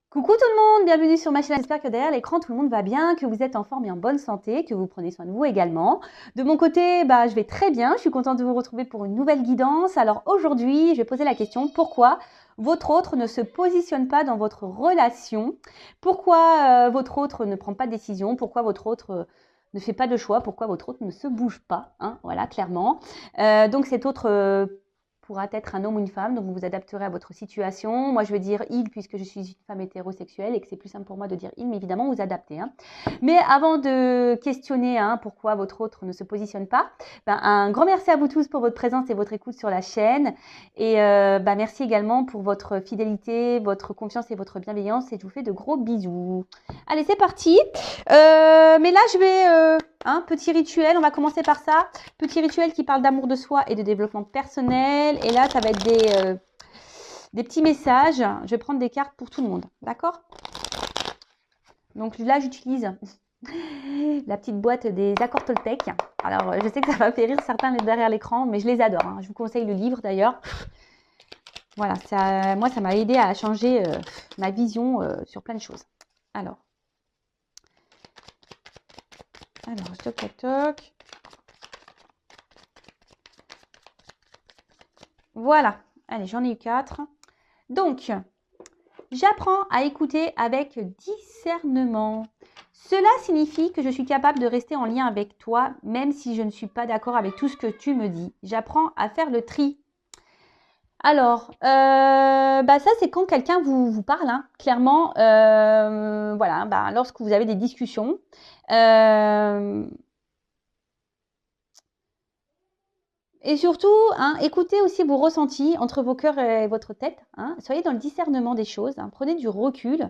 Coucou tout le monde, bienvenue sur ma chaîne. J'espère que derrière l'écran tout le monde va bien, que vous êtes en forme et en bonne santé, que vous prenez soin de vous également. De mon côté, je vais très bien, je suis contente de vous retrouver pour une nouvelle guidance. Alors aujourd'hui, je vais poser la question, pourquoi votre autre ne se positionne pas dans votre relation? Pourquoi votre autre ne prend pas de décision? Pourquoi votre autre ne fait pas de choix? Pourquoi votre autre ne se bouge pas, hein? Voilà, clairement. Donc cet autre pourra être un homme ou une femme, donc vous vous adapterez à votre situation. Moi, je vais dire il, puisque je suis une femme hétérosexuelle et que c'est plus simple pour moi de dire il, mais évidemment, vous adaptez. Hein. Mais avant de questionner pourquoi votre autre ne se positionne pas, un grand merci à vous tous pour votre présence et votre écoute sur la chaîne. Et merci également pour votre fidélité, votre confiance et votre bienveillance. Et je vous fais de gros bisous. Allez, c'est parti. Mais là, je vais... petit rituel, on va commencer par ça. Petit rituel qui parle d'amour de soi et de développement personnel. Et là, ça va être des petits messages. Je vais prendre des cartes pour tout le monde. D'accord? Donc là, j'utilise la petite boîte des accords Toltec. Alors, je sais que ça va faire rire certains derrière l'écran, mais je les adore. Hein. Je vous conseille le livre d'ailleurs. Voilà, moi, ça m'a aidé à changer ma vision sur plein de choses. Alors, toc, toc, toc. Voilà. Allez, j'en ai eu 4. Donc, j'apprends à écouter avec discernement. Cela signifie que je suis capable de rester en lien avec toi, même si je ne suis pas d'accord avec tout ce que tu me dis. J'apprends à faire le tri. Alors, ça c'est quand quelqu'un vous parle, hein, clairement, voilà, lorsque vous avez des discussions. Et surtout, écoutez aussi vos ressentis entre vos cœurs et votre tête. Soyez dans le discernement des choses. Prenez du recul.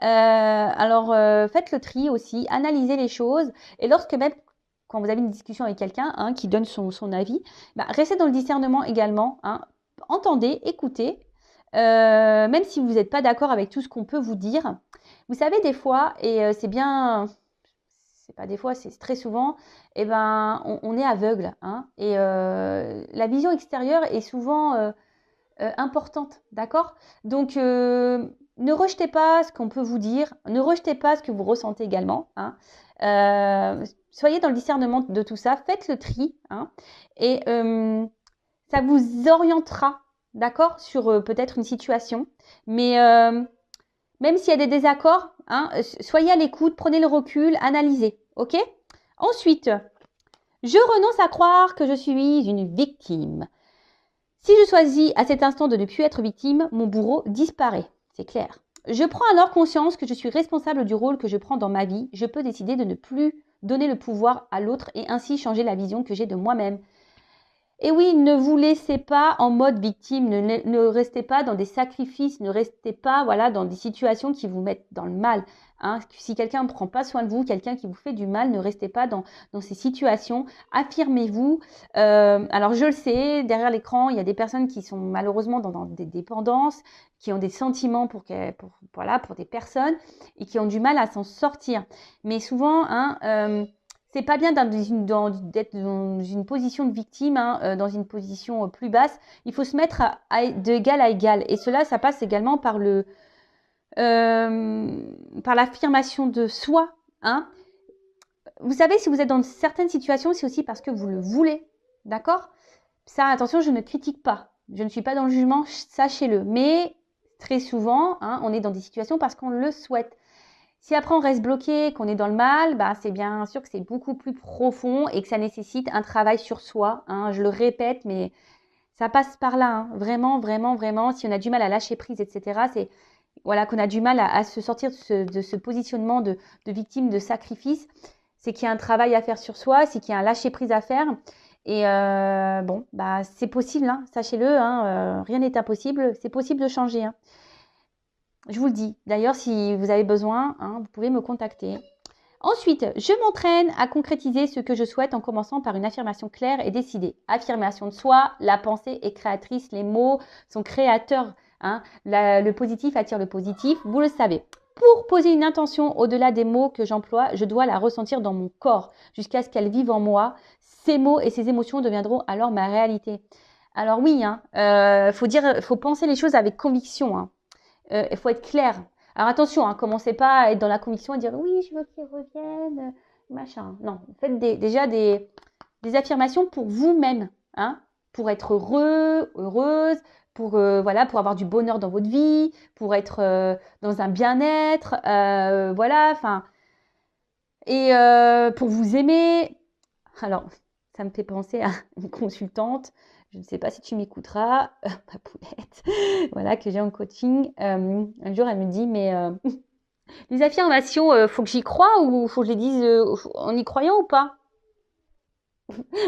Faites le tri aussi. Analysez les choses. Et lorsque même, quand vous avez une discussion avec quelqu'un qui donne son avis, restez dans le discernement également. Entendez, écoutez. Même si vous n'êtes pas d'accord avec tout ce qu'on peut vous dire. Vous savez, des fois, et c'est bien... c'est pas des fois, c'est très souvent, on est aveugle. Et la vision extérieure est souvent importante, d'accord? Donc, ne rejetez pas ce qu'on peut vous dire, ne rejetez pas ce que vous ressentez également. Soyez dans le discernement de tout ça, faites le tri, et ça vous orientera, d'accord, sur peut-être une situation. Mais même s'il y a des désaccords, soyez à l'écoute, prenez le recul, analysez, ok? Ensuite, je renonce à croire que je suis une victime. Si je choisis à cet instant de ne plus être victime, mon bourreau disparaît, c'est clair. Je prends alors conscience que je suis responsable du rôle que je prends dans ma vie. Je peux décider de ne plus donner le pouvoir à l'autre et ainsi changer la vision que j'ai de moi-même. Et oui, ne vous laissez pas en mode victime, ne restez pas dans des sacrifices, ne restez pas dans des situations qui vous mettent dans le mal. Si quelqu'un ne prend pas soin de vous, quelqu'un qui vous fait du mal, ne restez pas dans ces situations. Affirmez-vous. Alors je le sais, derrière l'écran, il y a des personnes qui sont malheureusement dans des dépendances, qui ont des sentiments pour des personnes et qui ont du mal à s'en sortir. Mais souvent, c'est pas bien d'être dans une position de victime, dans une position plus basse. Il faut se mettre d'égal à égal. Et cela, ça passe également par l'affirmation de soi. Vous savez, si vous êtes dans certaines situations, c'est aussi parce que vous le voulez. D'accord? Ça, attention, je ne critique pas. Je ne suis pas dans le jugement, sachez-le. Mais très souvent, on est dans des situations parce qu'on le souhaite. Si après on reste bloqué, qu'on est dans le mal, c'est bien sûr que c'est beaucoup plus profond et que ça nécessite un travail sur soi. Je le répète, mais ça passe par là. Vraiment, vraiment, vraiment. Si on a du mal à lâcher prise, etc., c'est qu'on a du mal à se sortir de ce positionnement de victime, de sacrifice. C'est qu'il y a un travail à faire sur soi, c'est qu'il y a un lâcher prise à faire. Et c'est possible, sachez-le. Rien n'est impossible. C'est possible de changer. Je vous le dis. D'ailleurs, si vous avez besoin, vous pouvez me contacter. Ensuite, je m'entraîne à concrétiser ce que je souhaite en commençant par une affirmation claire et décidée. Affirmation de soi, la pensée est créatrice, les mots sont créateurs. Le positif attire le positif, vous le savez. Pour poser une intention au-delà des mots que j'emploie, je dois la ressentir dans mon corps jusqu'à ce qu'elle vive en moi. Ces mots et ces émotions deviendront alors ma réalité. Alors oui, faut penser les choses avec conviction. Il faut être clair. Alors attention, hein, commencez pas à être dans la conviction et dire oui, je veux qu'ils reviennent, machin. Non, faites déjà des affirmations pour vous-même, hein, pour être heureux, heureuse, pour voilà, pour avoir du bonheur dans votre vie, pour être dans un bien-être, voilà, enfin, et pour vous aimer. Alors, ça me fait penser à une consultante. Je ne sais pas si tu m'écouteras, ma poulette, voilà, que j'ai en coaching. Un jour, elle me dit, mais les affirmations, faut que j'y croie ou faut que je les dise en y croyant ou pas?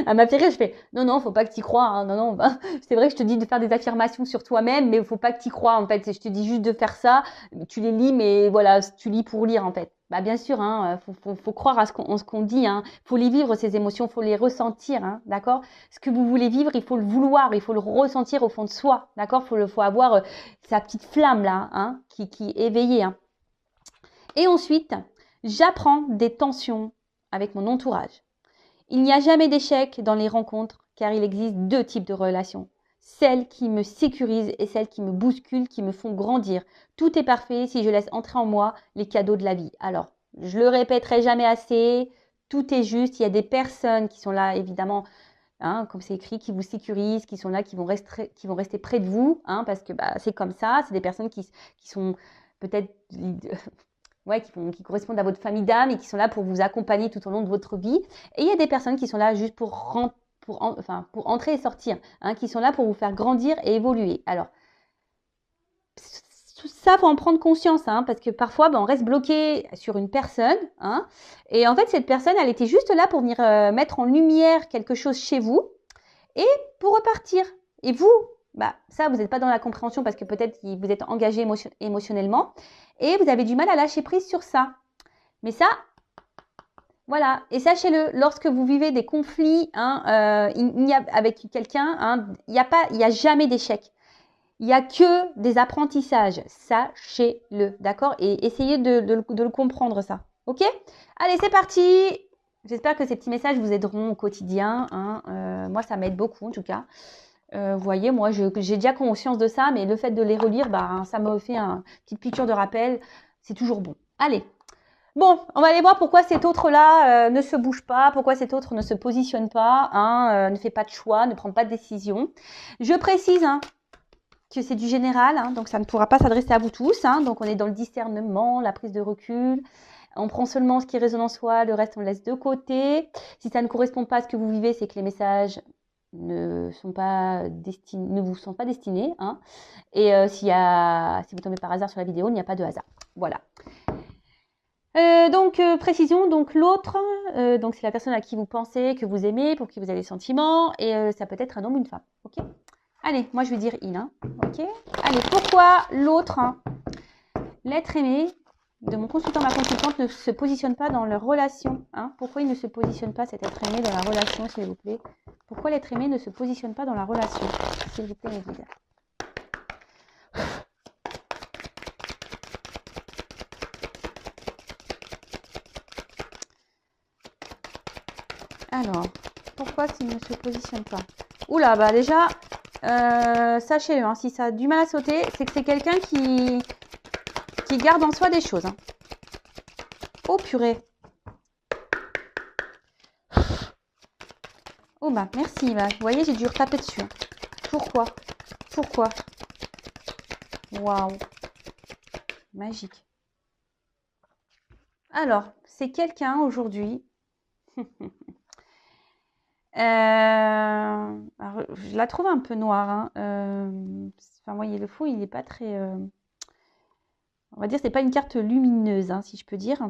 Elle m'a fait rire, je fais non, non, faut pas que tu y crois, hein, non, non, bah, c'est vrai que je te dis de faire des affirmations sur toi-même, mais faut pas que tu y crois en fait. Je te dis juste de faire ça, tu les lis, mais voilà, tu lis pour lire en fait. Bah bien sûr, hein, faut croire à ce qu'on dit, hein. Faut les vivre ces émotions, faut les ressentir, hein, d'accord? Ce que vous voulez vivre, il faut le vouloir, il faut le ressentir au fond de soi, d'accord? Faut avoir sa petite flamme là, hein, qui est éveillée, hein. Et ensuite, j'apprends des tensions avec mon entourage. Il n'y a jamais d'échec dans les rencontres car il existe deux types de relations. Celles qui me sécurisent et celles qui me bousculent, qui me font grandir. Tout est parfait si je laisse entrer en moi les cadeaux de la vie. Alors, je le répéterai jamais assez, tout est juste. Il y a des personnes qui sont là, évidemment, hein, comme c'est écrit, qui vous sécurisent, qui sont là, qui vont rester près de vous, hein, parce que bah, c'est comme ça. C'est des personnes qui sont peut-être ouais, qui correspondent à votre famille d'âme et qui sont là pour vous accompagner tout au long de votre vie. Et il y a des personnes qui sont là juste pour entrer et sortir, hein, qui sont là pour vous faire grandir et évoluer. Alors, tout ça, faut en prendre conscience, hein, parce que parfois, on reste bloqué sur une personne, hein, et en fait, cette personne, elle était juste là pour venir mettre en lumière quelque chose chez vous et pour repartir. Et vous, bah, ça, vous n'êtes pas dans la compréhension parce que peut-être vous êtes engagé émotionnellement et vous avez du mal à lâcher prise sur ça. Mais ça, voilà. Et sachez-le, lorsque vous vivez des conflits, hein, avec quelqu'un, hein, il n'y a jamais d'échec. Il n'y a que des apprentissages. Sachez-le, d'accord? Et essayez de le comprendre, ça. OK? Allez, c'est parti! J'espère que ces petits messages vous aideront au quotidien, hein. Moi, ça m'aide beaucoup, en tout cas. Vous voyez, moi, j'ai déjà conscience de ça, mais le fait de les relire, bah, ça me fait une petite piqûre de rappel. C'est toujours bon. Allez. Bon, on va aller voir pourquoi cet autre-là ne se bouge pas, pourquoi cet autre ne se positionne pas, hein, ne fait pas de choix, ne prend pas de décision. Je précise, hein, que c'est du général, hein, donc ça ne pourra pas s'adresser à vous tous, hein, donc on est dans le discernement, la prise de recul. On prend seulement ce qui résonne en soi, le reste on le laisse de côté. Si ça ne correspond pas à ce que vous vivez, c'est que les messages ne vous sont pas destinés, hein. Et si vous tombez par hasard sur la vidéo, il n'y a pas de hasard. Voilà. Donc, précision, donc l'autre, donc c'est la personne à qui vous pensez, que vous aimez, pour qui vous avez des sentiments, et ça peut être un homme ou une femme. Ok? Allez, moi je vais dire il, hein. Ok? Allez, pourquoi l'autre, hein, l'être aimé de mon consultant, ma consultante, ne se positionne pas dans leur relation, hein? Pourquoi il ne se positionne pas, cet être aimé, dans la relation, s'il vous plaît? Pourquoi l'être aimé ne se positionne pas dans la relation, s'il vous plaît, mes guides? Alors, pourquoi s'il ne se positionne pas? Oula, bah déjà, sachez-le, hein, si ça a du mal à sauter, c'est que c'est quelqu'un qui garde en soi des choses, hein. Oh purée. Oh bah merci, bah, vous voyez, j'ai dû retaper dessus, hein. Pourquoi? Pourquoi? Waouh. Magique. Alors, c'est quelqu'un aujourd'hui. Alors, je la trouve un peu noire, hein. Enfin, vous voyez, le fond, il n'est pas très... on va dire, c'est pas une carte lumineuse, hein, si je peux dire.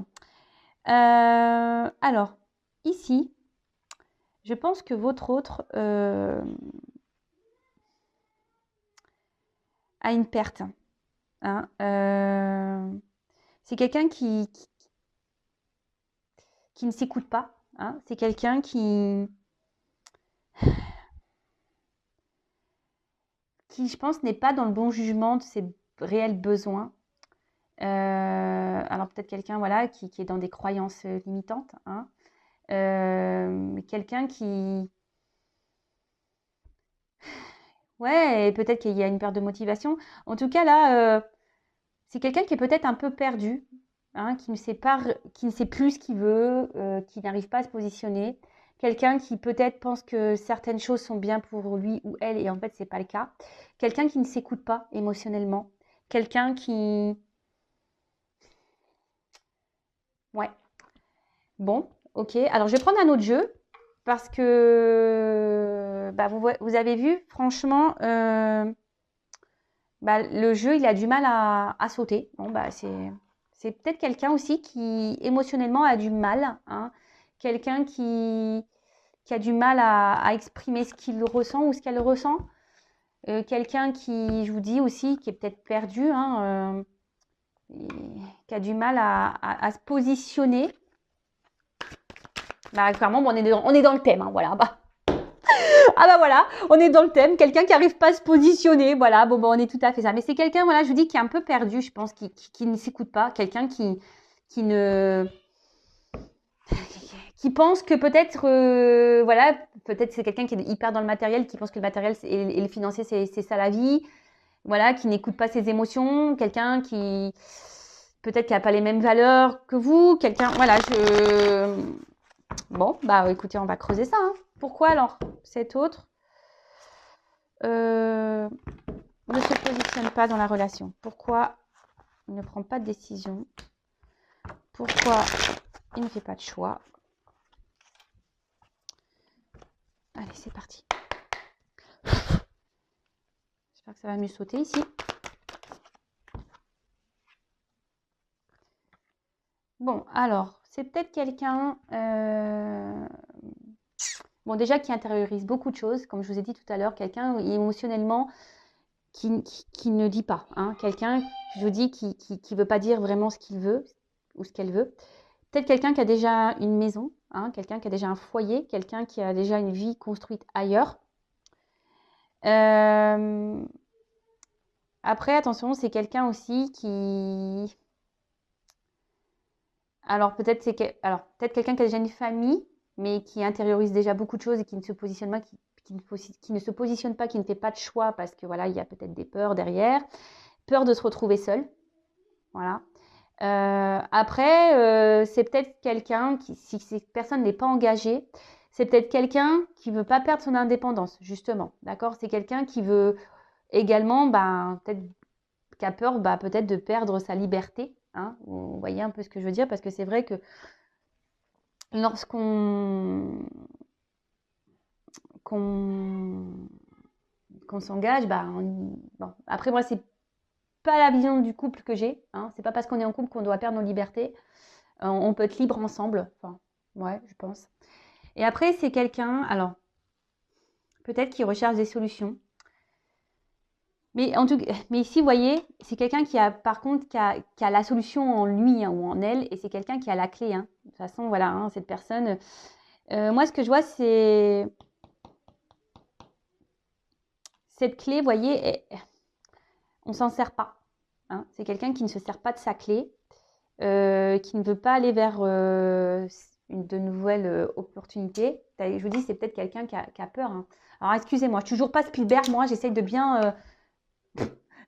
Alors, ici, je pense que votre autre a une perte, hein. C'est quelqu'un qui ne s'écoute pas, hein. C'est quelqu'un qui, je pense, n'est pas dans le bon jugement de ses réels besoins. Alors peut-être quelqu'un, voilà, qui est dans des croyances limitantes, hein. Quelqu'un qui... Ouais, et peut-être qu'il y a une perte de motivation. En tout cas, là, C'est quelqu'un qui est peut-être un peu perdu, hein, qui ne sait pas, qui ne sait plus ce qu'il veut, qui n'arrive pas à se positionner. Quelqu'un qui peut-être pense que certaines choses sont bien pour lui ou elle et en fait, c'est pas le cas. Quelqu'un qui ne s'écoute pas émotionnellement. Quelqu'un qui... Ouais. Bon, ok. Alors, je vais prendre un autre jeu parce que bah, vous avez vu, franchement, bah, le jeu, il a du mal à sauter. Bon, bah, c'est peut-être quelqu'un aussi qui émotionnellement a du mal, hein. Quelqu'un qui a du mal à exprimer ce qu'il ressent ou ce qu'elle ressent. Quelqu'un qui, je vous dis aussi, qui est peut-être perdu, hein, qui a du mal à se positionner. Bah, clairement, bon, on est dans le thème, hein, voilà. Bah. Ah bah voilà, on est dans le thème. Quelqu'un qui n'arrive pas à se positionner, voilà. Bon, on est tout à fait ça. Mais c'est quelqu'un, voilà, je vous dis, qui est un peu perdu, je pense, qui ne s'écoute pas. Quelqu'un qui ne... qui pense que peut-être, voilà, peut-être c'est quelqu'un qui est hyper dans le matériel, qui pense que le matériel et le financier, c'est ça la vie. Voilà, qui n'écoute pas ses émotions. Quelqu'un qui, peut-être, qui n'a pas les mêmes valeurs que vous. Quelqu'un, voilà, Bon, bah écoutez, on va creuser ça, hein. Pourquoi alors cet autre ne se positionne pas dans la relation? Pourquoi il ne prend pas de décision? Pourquoi il ne fait pas de choix? Allez, c'est parti. J'espère que ça va mieux sauter ici. Bon, alors, c'est peut-être quelqu'un... Bon, déjà qui intériorise beaucoup de choses, comme je vous ai dit tout à l'heure, quelqu'un émotionnellement qui ne dit pas, hein. Quelqu'un, je vous dis, qui ne veut pas dire vraiment ce qu'il veut ou ce qu'elle veut. Peut-être quelqu'un qui a déjà une maison, hein, quelqu'un qui a déjà un foyer, quelqu'un qui a déjà une vie construite ailleurs. Après, attention, c'est quelqu'un aussi qui... Alors peut-être peut-être quelqu'un qui a déjà une famille, mais qui intériorise déjà beaucoup de choses et qui ne se positionne pas, qui ne se positionne pas, qui ne fait pas de choix parce que voilà, il y a peut-être des peurs derrière, peur de se retrouver seul, voilà. Après, c'est peut-être quelqu'un qui, si cette personne n'est pas engagée, c'est peut-être quelqu'un qui veut pas perdre son indépendance, justement, d'accord? C'est quelqu'un qui veut également, peut-être, qui a peur, peut-être de perdre sa liberté, hein? Vous voyez un peu ce que je veux dire? Parce que c'est vrai que lorsqu'on s'engage, bon. Après moi c'est pas la vision du couple que j'ai, hein. C'est pas parce qu'on est en couple qu'on doit perdre nos libertés. On peut être libre ensemble, enfin, ouais, je pense. Et après c'est quelqu'un, alors peut-être qui recherche des solutions. Mais en tout cas, mais ici, vous voyez, c'est quelqu'un qui a, par contre, qui a la solution en lui, hein, ou en elle, et c'est quelqu'un qui a la clé, hein. De toute façon, voilà, hein, cette personne. Moi, ce que je vois, c'est cette clé, vous voyez, on s'en sert pas, hein. C'est quelqu'un qui ne se sert pas de sa clé, qui ne veut pas aller vers de nouvelles opportunités. Je vous dis, c'est peut-être quelqu'un qui a peur, hein. Alors, excusez-moi, je suis toujours pas Spielberg, moi, j'essaye de bien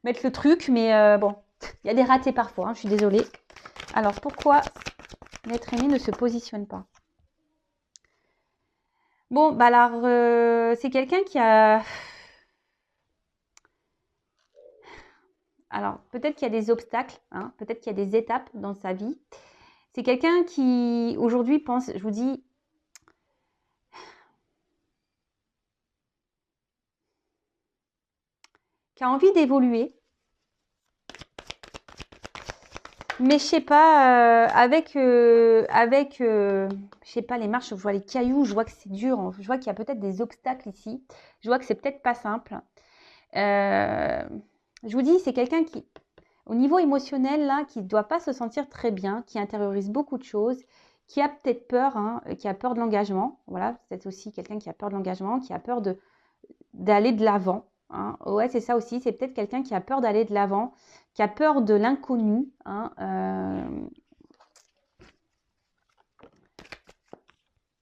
mettre le truc, mais bon, il y a des ratés parfois, hein, je suis désolée. Alors, pourquoi l'être aimé ne se positionne pas? Bon, alors, c'est quelqu'un qui a... Alors, peut-être qu'il y a des obstacles, hein, peut-être qu'il y a des étapes dans sa vie. C'est quelqu'un qui, aujourd'hui, pense, je vous dis, qui a envie d'évoluer. Mais je sais pas, je sais pas, les marches, je vois les cailloux, je vois que c'est dur, hein. Je vois qu'il y a peut-être des obstacles ici. Je vois que c'est peut-être pas simple. Je vous dis, c'est quelqu'un qui, au niveau émotionnel, là, qui ne doit pas se sentir très bien, qui intériorise beaucoup de choses, qui a peut-être peur, hein, qui a peur de l'engagement. Voilà, c'est aussi quelqu'un qui a peur de l'engagement, qui a peur d'aller de l'avant, hein. Ouais, c'est ça aussi, c'est peut-être quelqu'un qui a peur d'aller de l'avant, qui a peur de l'inconnu, hein,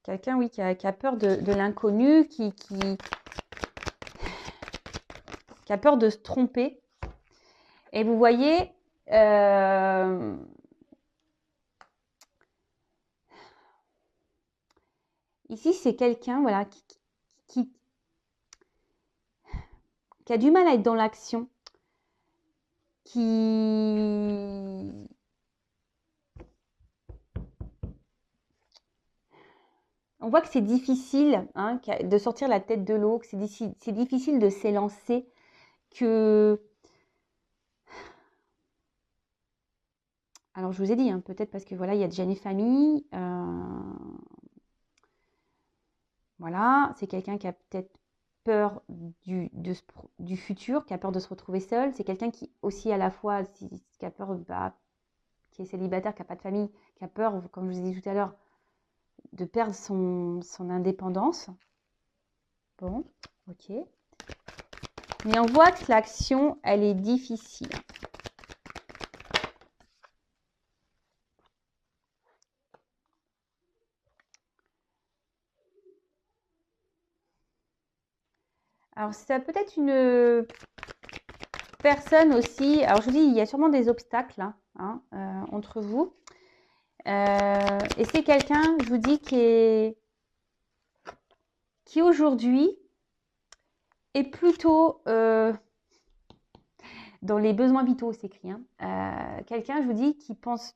quelqu'un, oui, qui a peur de l'inconnu, qui a peur de se tromper. Et vous voyez, Euh, Ici, c'est quelqu'un voilà, qui, qui a du mal à être dans l'action, qui... On voit que c'est difficile hein, de sortir la tête de l'eau, que c'est difficile de s'élancer, que... Alors, je vous ai dit, hein, peut-être parce que voilà, il y a déjà une famille. Voilà, c'est quelqu'un qui a peut-être peur du futur, qui a peur de se retrouver seul. C'est quelqu'un qui aussi à la fois, qui a peur, qui est célibataire, qui n'a pas de famille, qui a peur, comme je vous ai dit tout à l'heure, de perdre son indépendance. Bon, ok. Mais on voit que l'action, elle est difficile. Alors, ça peut être une personne aussi. Alors, je vous dis, il y a sûrement des obstacles hein, entre vous. Et c'est quelqu'un, je vous dis, qui aujourd'hui est plutôt dans les besoins vitaux, c'est écrit. Hein. Quelqu'un, je vous dis, qui pense,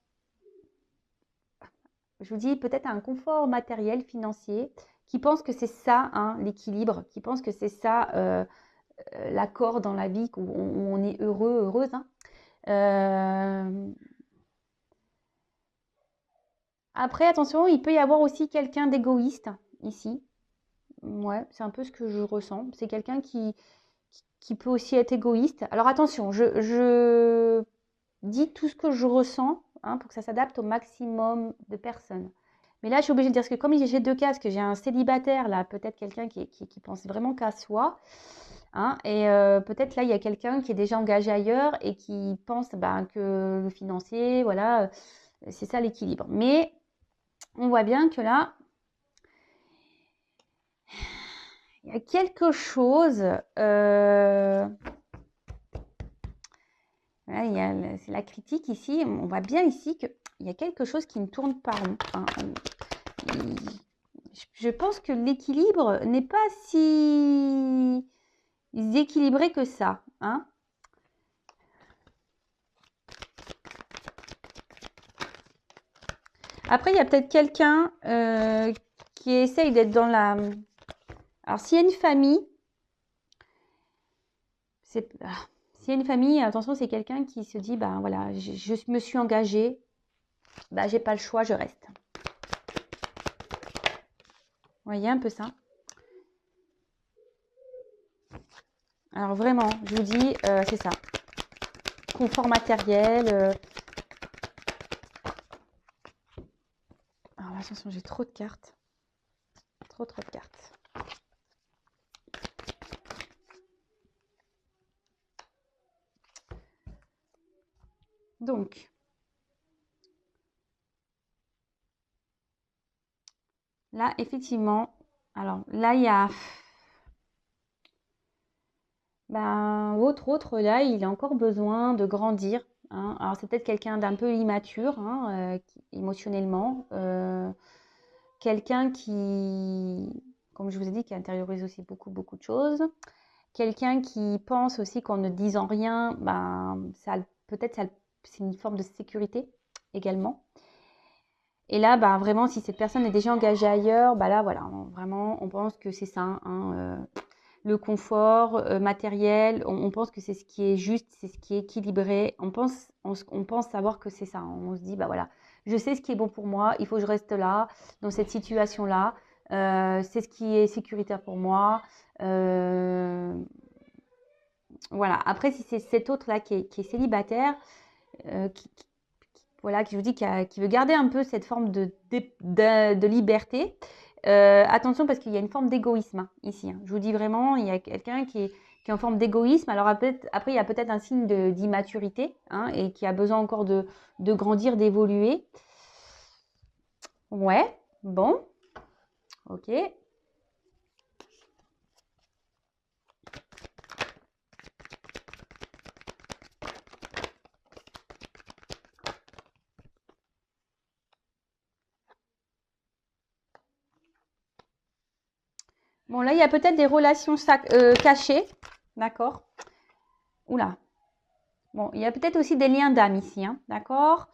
je vous dis, peut-être à un confort matériel, financier, qui pense que c'est ça, hein, l'équilibre, qui pense que c'est ça, l'accord dans la vie, où on est heureux, heureuse. Hein. Après, attention, il peut y avoir aussi quelqu'un d'égoïste ici. Ouais, c'est un peu ce que je ressens. C'est quelqu'un qui peut aussi être égoïste. Alors attention, je dis tout ce que je ressens hein, pour que ça s'adapte au maximum de personnes. Mais là, je suis obligée de dire, parce que comme j'ai deux cas, parce que j'ai un célibataire, là, peut-être quelqu'un qui pense vraiment qu'à soi, hein, et peut-être là, il y a quelqu'un qui est déjà engagé ailleurs et qui pense ben, que le financier, voilà, c'est ça l'équilibre. Mais on voit bien que là, il y a quelque chose... Voilà, c'est la critique ici. On voit bien ici qu'il y a quelque chose qui ne tourne pas rond. Hein. Je pense que l'équilibre n'est pas si équilibré que ça. Hein. Après, il y a peut-être quelqu'un qui essaye d'être dans la... Alors, s'il y a une famille, s'il y a une famille, attention, c'est quelqu'un qui se dit, ben voilà, je me suis engagée, ben, j'ai pas le choix, je reste. Vous voyez un peu ça. Alors vraiment, je vous dis, c'est ça. Confort matériel. Alors attention, j'ai trop de cartes. Trop de cartes. Donc, là, effectivement, alors là, il y a... Ben, autre, là, il a encore besoin de grandir. Hein. Alors, c'est peut-être quelqu'un d'un peu immature, hein, émotionnellement. Quelqu'un qui, comme je vous ai dit, qui intériorise aussi beaucoup de choses. Quelqu'un qui pense aussi qu'en ne disant rien, ben, peut-être c'est une forme de sécurité également. Et là, bah, vraiment, si cette personne est déjà engagée ailleurs, bah là, voilà, vraiment, on pense que c'est ça, hein, le confort matériel, on pense que c'est ce qui est juste, c'est ce qui est équilibré. On pense savoir que c'est ça. On se dit, bah voilà, je sais ce qui est bon pour moi, il faut que je reste là, dans cette situation-là. C'est ce qui est sécuritaire pour moi. Voilà. Après, si c'est cet autre-là qui est célibataire, voilà, qui je vous dis, qui veut garder un peu cette forme de liberté. Attention parce qu'il y a une forme d'égoïsme hein, ici. Hein. Je vous dis vraiment, il y a quelqu'un qui est en forme d'égoïsme. Alors après, il y a peut-être un signe d'immaturité hein, et qui a besoin encore de grandir, d'évoluer. Ouais, bon, ok. Bon, là, il y a peut-être des relations cachées. D'accord. Oula. Bon, il y a peut-être aussi des liens d'âme ici. Hein, d'accord.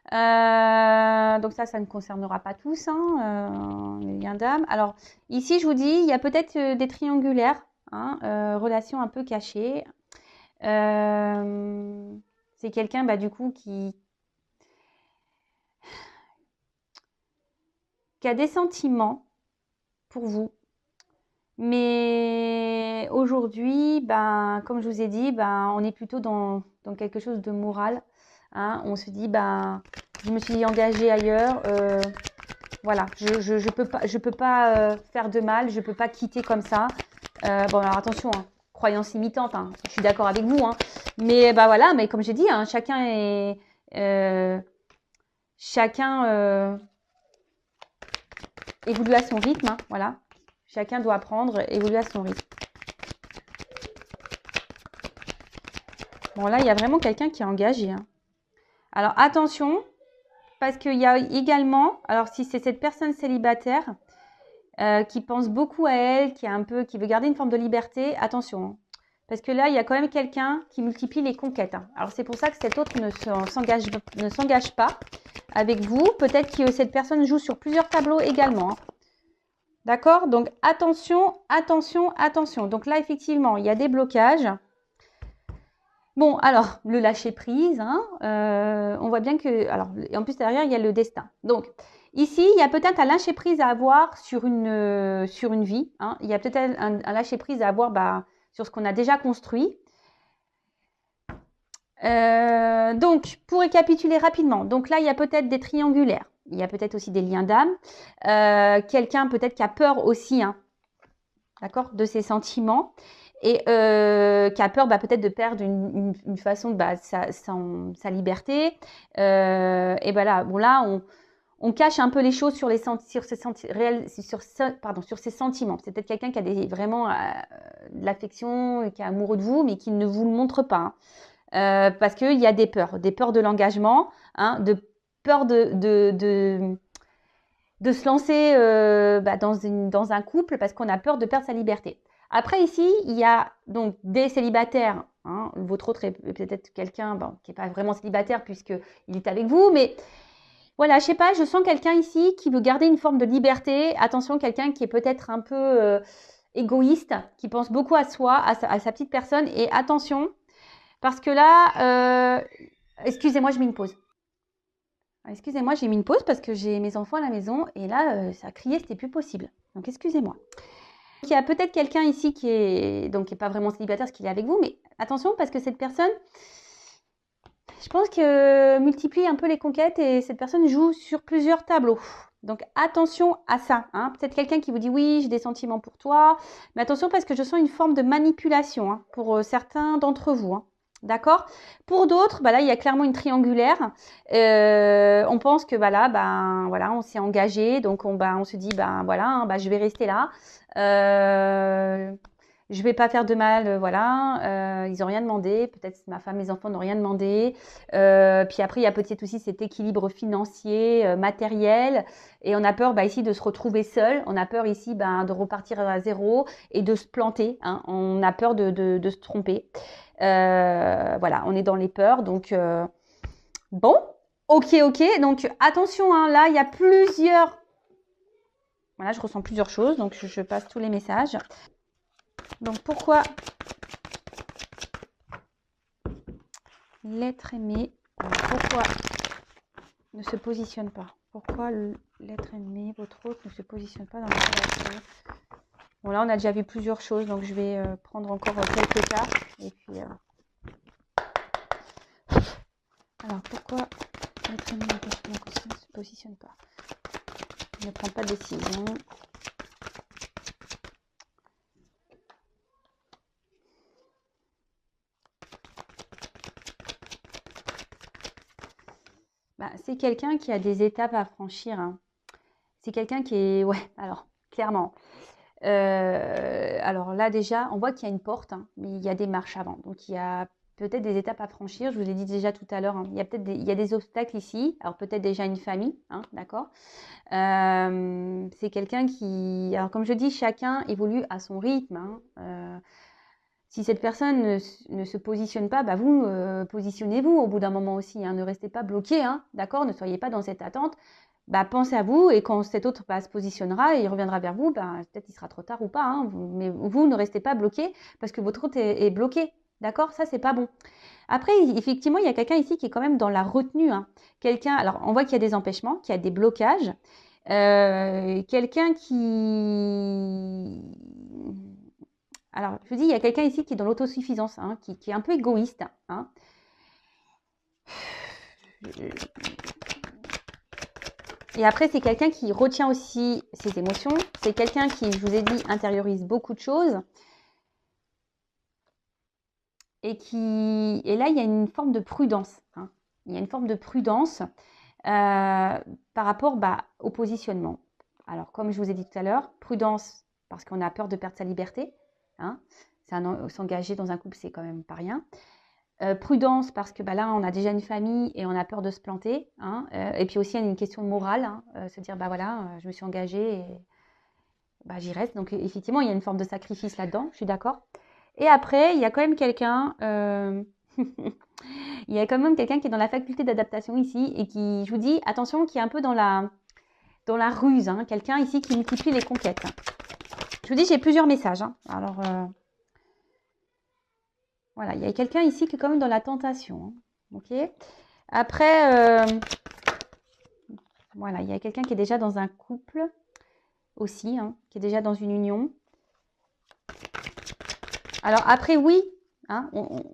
Donc ça ne concernera pas tous, hein, les liens d'âme. Alors, ici, je vous dis, il y a peut-être des triangulaires, hein, relations un peu cachées. C'est quelqu'un, bah, du coup, qui a des sentiments pour vous. Mais aujourd'hui, ben, comme je vous ai dit, ben, on est plutôt dans quelque chose de moral. Hein. On se dit, ben, je me suis engagée ailleurs. Voilà, je peux pas faire de mal, je peux pas quitter comme ça. Bon, alors attention, hein, croyance limitante, hein, je suis d'accord avec vous. Hein. Mais bah voilà, mais comme j'ai dit, hein, chacun est évolue à son rythme. Hein, voilà. Chacun doit apprendre, évoluer à son rythme. Bon, là, il y a vraiment quelqu'un qui est engagé. Hein. Alors, attention, parce qu'il y a également, alors si c'est cette personne célibataire qui pense beaucoup à elle, qui veut garder une forme de liberté, attention. Hein. Parce que là, il y a quand même quelqu'un qui multiplie les conquêtes. Hein. Alors, c'est pour ça que cet autre ne s'engage pas avec vous. Peut-être que cette personne joue sur plusieurs tableaux également. Hein. D'accord? Donc, attention, attention, attention. Donc là, effectivement, il y a des blocages. Bon, alors, le lâcher-prise, hein, on voit bien que... Alors, en plus, derrière, il y a le destin. Donc, ici, il y a peut-être un lâcher-prise à avoir sur une vie. Hein. Il y a peut-être un lâcher-prise à avoir sur ce qu'on a déjà construit. Donc, pour récapituler rapidement, donc là, il y a peut-être des triangulaires. Il y a peut-être aussi des liens d'âme. Quelqu'un peut-être qui a peur aussi, hein, d'accord, de ses sentiments. Et qui a peur peut-être de perdre une façon de sa liberté. Et voilà, bon là, on cache un peu les choses sur ses sentiments. C'est peut-être quelqu'un qui a vraiment de l'affection, qui est amoureux de vous, mais qui ne vous le montre pas. Hein. Parce qu'il y a des peurs de l'engagement, hein, de peur de se lancer dans un couple parce qu'on a peur de perdre sa liberté. Après, ici, il y a donc des célibataires. Hein. Votre autre est peut-être quelqu'un qui n'est pas vraiment célibataire puisqu'il est avec vous. Mais voilà, je sais pas, je sens quelqu'un ici qui veut garder une forme de liberté. Attention, quelqu'un qui est peut-être un peu égoïste, qui pense beaucoup à soi, à sa petite personne. Et attention, parce que là, excusez-moi, je mets une pause. Excusez-moi, j'ai mis une pause parce que j'ai mes enfants à la maison et là, ça criait, c'était plus possible. Donc, excusez-moi. Il y a peut-être quelqu'un ici qui est pas vraiment célibataire parce qu'il est avec vous, mais attention parce que cette personne, je pense que multiplie un peu les conquêtes et cette personne joue sur plusieurs tableaux. Donc, attention à ça. Hein. Peut-être quelqu'un qui vous dit oui, j'ai des sentiments pour toi, mais attention parce que je sens une forme de manipulation pour certains d'entre vous. Hein. D'accord. Pour d'autres, là, il y a clairement une triangulaire. On pense que voilà, on s'est engagé, donc on se dit voilà, je vais rester là. Je vais pas faire de mal, voilà. Ils ont rien demandé. Peut-être ma femme, mes enfants n'ont rien demandé. Puis après, il y a peut-être aussi cet équilibre financier, matériel, et on a peur ici de se retrouver seul. On a peur ici de repartir à zéro et de se planter. Hein. On a peur de se tromper. Voilà, on est dans les peurs. Donc, bon, ok. Donc, attention, hein, là, il y a plusieurs... Voilà, je ressens plusieurs choses. Donc, je passe tous les messages. Donc, pourquoi l'être aimé, pourquoi ne se positionne pas? Pourquoi l'être aimé, votre autre, ne se positionne pas dans la relation? Bon, là, on a déjà vu plusieurs choses. Donc, je vais prendre encore quelques cas. Et puis... Alors, pourquoi l'être aimé ne se positionne pas? Il ne prend pas de décision. C'est quelqu'un qui a des étapes à franchir. Hein. C'est quelqu'un qui est... Ouais, alors, clairement. Alors là, déjà, on voit qu'il y a une porte, hein, mais il y a des marches avant. Donc, il y a peut-être des étapes à franchir. Je vous l'ai dit déjà tout à l'heure, hein. Il y a des obstacles ici. Alors peut-être déjà une famille, hein, d'accord. C'est quelqu'un qui... Alors comme je dis, chacun évolue à son rythme, hein. Si cette personne ne se positionne pas, bah vous, positionnez-vous au bout d'un moment aussi, hein. Ne restez pas bloqué, hein, d'accord. Ne soyez pas dans cette attente. Bah, pensez à vous et quand cet autre se positionnera et il reviendra vers vous, bah, peut-être il sera trop tard ou pas, hein, mais vous ne restez pas bloqué parce que votre autre est bloqué, d'accord. Ça, c'est pas bon. Après, effectivement, il y a quelqu'un ici qui est quand même dans la retenue, hein. Quelqu'un, alors on voit qu'il y a des empêchements, qu'il y a des blocages. Quelqu'un qui... Alors, je vous dis, il y a quelqu'un ici qui est dans l'autosuffisance, hein, qui est un peu égoïste, hein. Et après, c'est quelqu'un qui retient aussi ses émotions. C'est quelqu'un qui, je vous ai dit, intériorise beaucoup de choses. Et là, il y a une forme de prudence, hein. Il y a une forme de prudence par rapport au positionnement. Alors, comme je vous ai dit tout à l'heure, prudence parce qu'on a peur de perdre sa liberté, hein. S'engager dans un couple, c'est quand même pas rien. Prudence parce que là, on a déjà une famille et on a peur de se planter, hein. Et puis aussi, il y a une question de morale, hein, se dire, voilà, je me suis engagée et j'y reste. Donc, effectivement, il y a une forme de sacrifice là-dedans, je suis d'accord. Et après, il y a quand même quelqu'un... il y a quand même quelqu'un qui est dans la faculté d'adaptation ici et qui, je vous dis, attention, qui est un peu dans la ruse, hein. Quelqu'un ici qui multiplie les conquêtes. Je vous dis, j'ai plusieurs messages, hein. Alors, voilà, il y a quelqu'un ici qui est quand même dans la tentation, hein. Ok. Après, voilà, il y a quelqu'un qui est déjà dans un couple aussi, hein, qui est déjà dans une union. Alors après, oui, hein,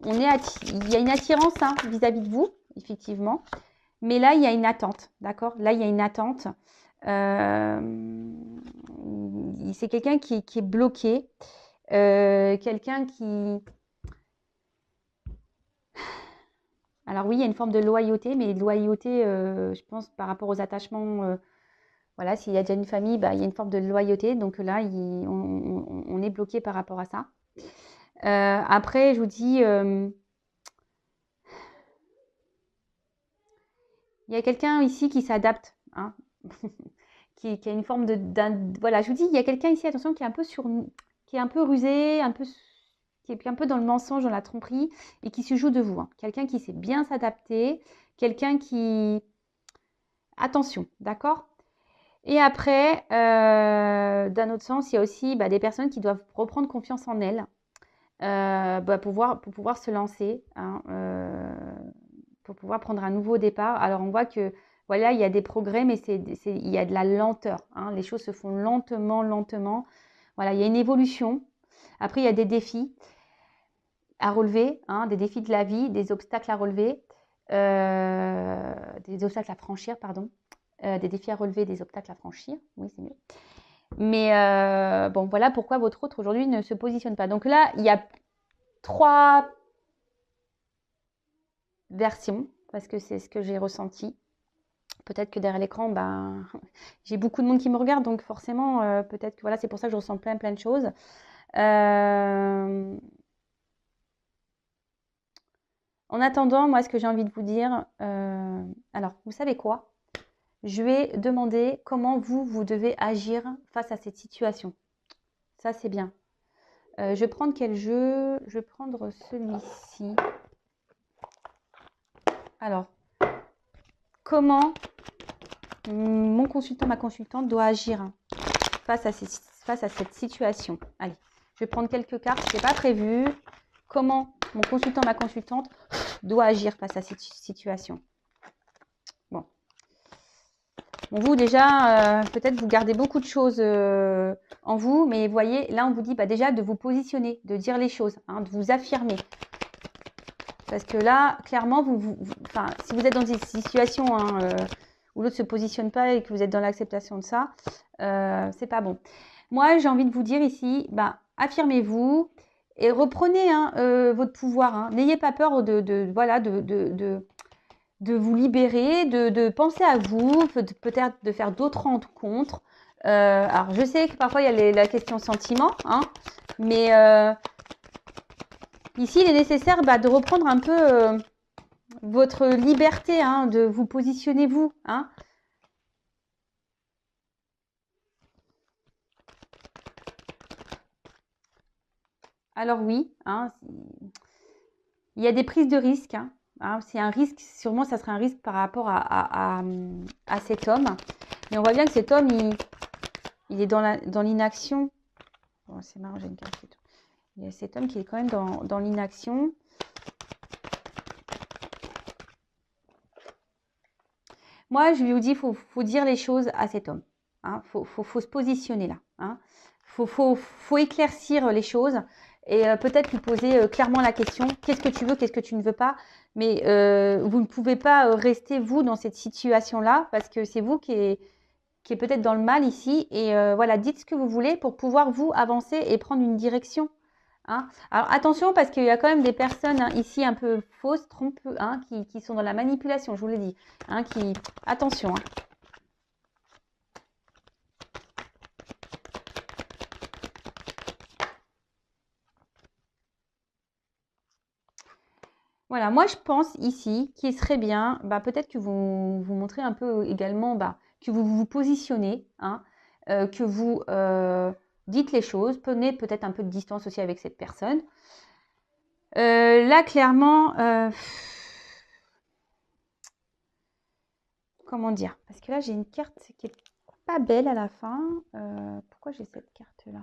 il y a une attirance, hein, vis-à-vis de vous, effectivement. Mais là, il y a une attente, d'accord. Là, il y a une attente. C'est quelqu'un qui est bloqué. Quelqu'un qui... Alors oui, il y a une forme de loyauté, mais loyauté, je pense, par rapport aux attachements... voilà, s'il y a déjà une famille, il y a une forme de loyauté. Donc là, on est bloqué par rapport à ça. Après, je vous dis, il y a quelqu'un ici qui s'adapte, hein, qui a une forme voilà, je vous dis, il y a quelqu'un ici, attention, qui est un peu qui est un peu rusé, qui est un peu dans le mensonge, dans la tromperie, et qui se joue de vous, hein. Quelqu'un qui sait bien s'adapter, quelqu'un qui... Attention, d'accord. Et après, d'un autre sens, il y a aussi des personnes qui doivent reprendre confiance en elles. Pour pouvoir se lancer, hein, pour pouvoir prendre un nouveau départ. Alors, on voit que, voilà, il y a des progrès, mais il y a de la lenteur, hein. Les choses se font lentement, lentement. Voilà, il y a une évolution. Après, il y a des défis à relever, hein, des défis de la vie, des obstacles à relever, des obstacles à franchir, pardon. Des défis à relever, des obstacles à franchir. Oui, c'est mieux. Mais bon, voilà pourquoi votre autre aujourd'hui ne se positionne pas. Donc là, il y a 3 versions, parce que c'est ce que j'ai ressenti. Peut-être que derrière l'écran, j'ai beaucoup de monde qui me regarde, donc forcément, peut-être que voilà, c'est pour ça que je ressens plein de choses. En attendant, moi, ce que j'ai envie de vous dire, alors, vous savez quoi? Je vais demander comment vous devez agir face à cette situation. Ça, c'est bien. Je vais prendre quel jeu? Je vais prendre celui-ci. Alors, comment mon consultant, ma consultante doit agir face à cette situation? Allez, je vais prendre quelques cartes, je n'ai pas prévu. Comment mon consultant, ma consultante doit agir face à cette situation? Bon, vous déjà, peut-être vous gardez beaucoup de choses en vous, mais vous voyez, là on vous dit déjà de vous positionner, de dire les choses, hein, de vous affirmer. Parce que là, clairement, si vous êtes dans une situation où l'autre ne se positionne pas et que vous êtes dans l'acceptation de ça, c'est pas bon. Moi, j'ai envie de vous dire ici, affirmez-vous et reprenez votre pouvoir, hein. N'ayez pas peur de vous libérer, de penser à vous, peut-être de faire d'autres rencontres. Alors, je sais que parfois, il y a la question sentiment, hein, mais Ici, il est nécessaire de reprendre un peu votre liberté, hein, de vous positionner vous. Hein. Alors oui, hein, il y a des prises de risques. Hein. C'est un risque, sûrement ça serait un risque par rapport à cet homme. Mais on voit bien que cet homme, il est dans l'inaction. Bon, c'est marrant, j'ai une carte. Il y a cet homme qui est quand même dans l'inaction. Moi, je lui dis, il faut dire les choses à cet homme. Hein. Faut se positionner là. Hein. Faut éclaircir les choses et peut-être lui poser clairement la question, qu'est-ce que tu veux, qu'est-ce que tu ne veux pas. Mais vous ne pouvez pas rester, vous, dans cette situation-là, parce que c'est vous qui est peut-être dans le mal ici. Et voilà, dites ce que vous voulez pour pouvoir, vous, avancer et prendre une direction. Hein. Alors attention, parce qu'il y a quand même des personnes ici un peu fausses, trompeuses, qui sont dans la manipulation, je vous l'ai dit. Attention. Hein. Voilà, moi je pense ici qu'il serait bien, peut-être que vous montrez un peu également, que vous vous positionnez, que vous dites les choses, prenez peut-être un peu de distance aussi avec cette personne. Là, clairement, comment dire? Parce que là, j'ai une carte qui est pas belle à la fin. Pourquoi j'ai cette carte-là?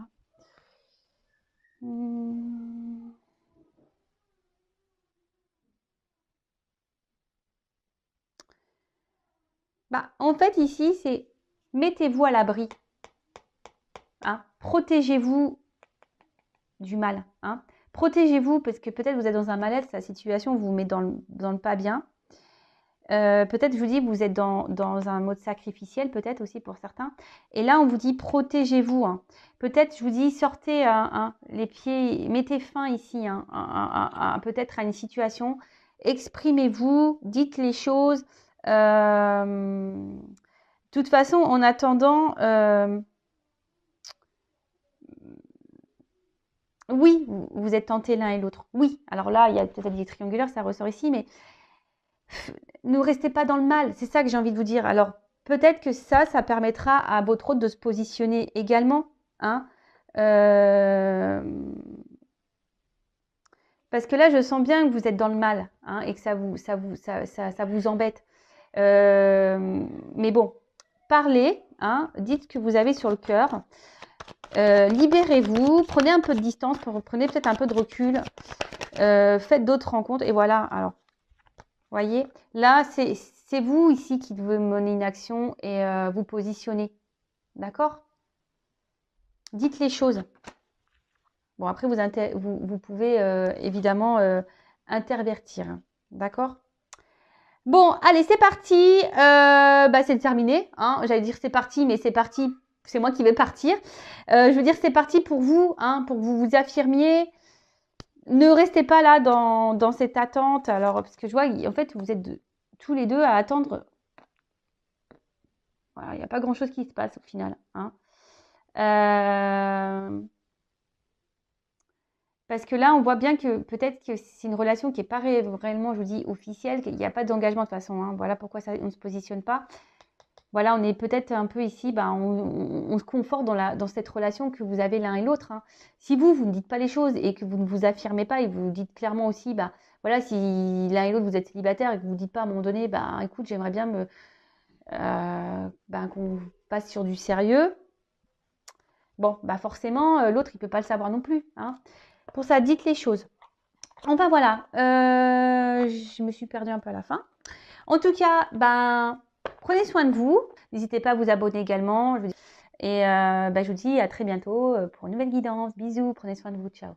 En fait, ici, c'est mettez-vous à l'abri. Hein, protégez-vous du mal. Hein. Protégez-vous parce que peut-être vous êtes dans un mal-être, la situation vous met dans le pas bien. Peut-être, je vous dis, vous êtes dans un mode sacrificiel, peut-être aussi pour certains. Et là, on vous dit, protégez-vous. Hein. Peut-être, je vous dis, sortez les pieds, mettez fin ici, peut-être à une situation. Exprimez-vous, dites les choses. De toute façon, en attendant, oui, vous êtes tentés l'un et l'autre. Oui, alors là, il y a peut-être des triangulaires, ça ressort ici, mais ne restez pas dans le mal. C'est ça que j'ai envie de vous dire. Alors, peut-être que ça permettra à votre hôte de se positionner également. Hein. Parce que là, je sens bien que vous êtes dans le mal et que ça vous embête. Mais bon, parlez, dites ce que vous avez sur le cœur. Libérez-vous, prenez un peu de distance, prenez peut-être un peu de recul, faites d'autres rencontres et voilà. Alors, voyez, là, c'est vous ici qui devez mener une action et vous positionner. D'accord? Dites les choses. Bon, après, vous pouvez évidemment intervertir. D'accord? Bon, allez, c'est parti. C'est terminé. J'allais dire c'est parti, mais c'est parti. C'est moi qui vais partir. Je veux dire, c'est parti pour vous, pour que vous vous affirmiez. Ne restez pas là dans cette attente. Alors, parce que je vois, en fait, vous êtes tous les deux à attendre. Voilà, il n'y a pas grand-chose qui se passe au final. Parce que là, on voit bien que peut-être que c'est une relation qui n'est pas réellement, je vous dis, officielle, qu'il n'y a pas d'engagement de toute façon. Voilà pourquoi on ne se positionne pas. Voilà, on est peut-être un peu ici, on se conforte dans cette relation que vous avez l'un et l'autre. Si vous ne dites pas les choses et que vous ne vous affirmez pas et vous dites clairement aussi, voilà, si l'un et l'autre vous êtes célibataire et que vous ne dites pas à un moment donné, écoute, j'aimerais bien qu'on passe sur du sérieux. Bon, forcément, l'autre, il ne peut pas le savoir non plus. Pour ça, dites les choses. Enfin, voilà, je me suis perdue un peu à la fin. En tout cas, prenez soin de vous. N'hésitez pas à vous abonner également. Et je vous dis à très bientôt pour une nouvelle guidance. Bisous, prenez soin de vous. Ciao.